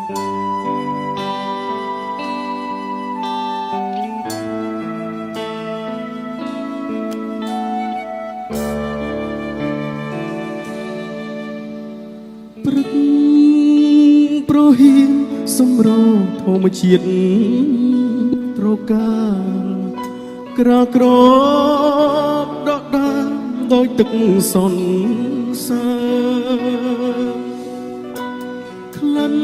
ព្រឹកប្រហៀនសម្រោធម្មជាតិត្រកាក្រក្រដកដាដោយទឹកសន្សាក្លិន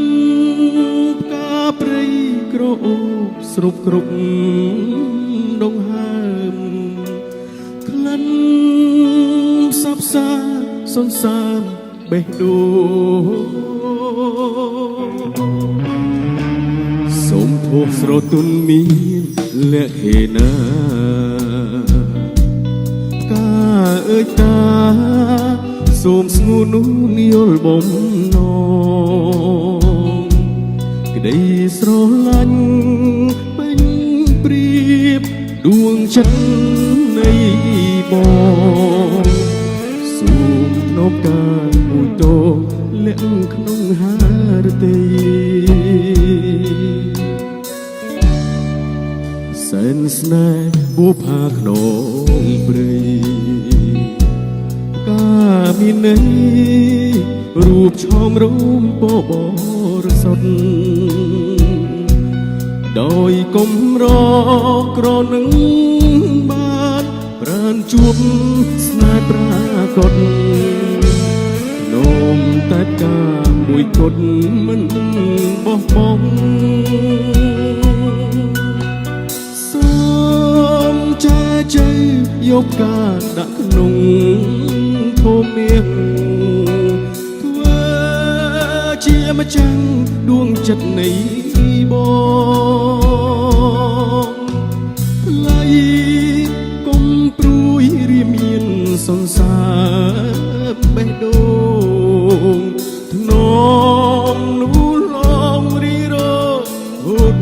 ផ្កាព្រៃក្រអូបស្រុបគ្រប់ដងហើមក្លិនផ្សព្វផ្សាសន្សាមបេះដូងសូមធូបស្រទន់មានលក្ខេណាការអើយតាសូមស្ងួននោះយល់បំណងក្តីស្រឡាញ់ពេញព្រៀបដួងចិត្តនៃបងសូមនប់ការមួយតោលាក់ក្នុងហារតីសែនស្នេហ៍បុផាក្នុងព្រៃការមានន័យរូបឆោមរោមបរិសុទ្ធដោយគំរក្រនឹងបានប្រានជួបស្នេហ៍ប្រាកដនោមតែការមួយគត់មិនបោះបង់សូមចែជ័យយកការដាក់ក្នុងធម៌មាសធ្វើជាម្ចាំងដួងចិត្តនៃបងថ្លៃកុំព្រួយរាមានសន្សារបេះដូងធ្នមនូលងរីរហូត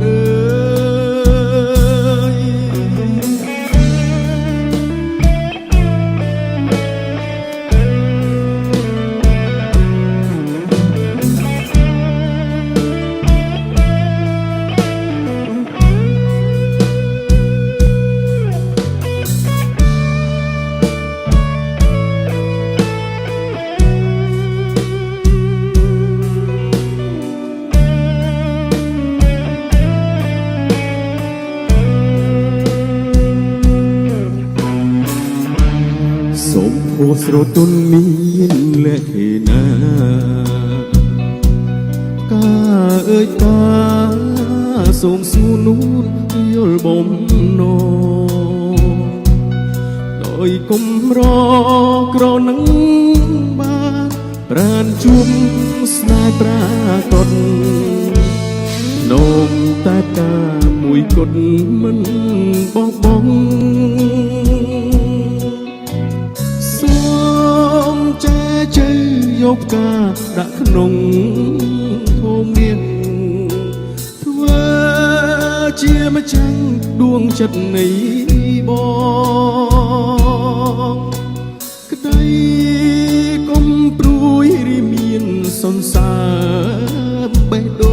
សូមហួសស្រទន់មានលក្ខេណាការអើយតាសូមសួរនូនយល់បំណងដោយគុំរក្រនឹងបានប្រានជួបស្នេហ៍ប្រាកដនោមតែការមួយគត់មិនបោះបង់ចែជ័យយកការដាក់ក្នុងធម៌មាសធ្វើជាម្ចាំងដួងចិត្តនៃបងក្តីកុំព្រួយរីមានសន្សារបេះដូ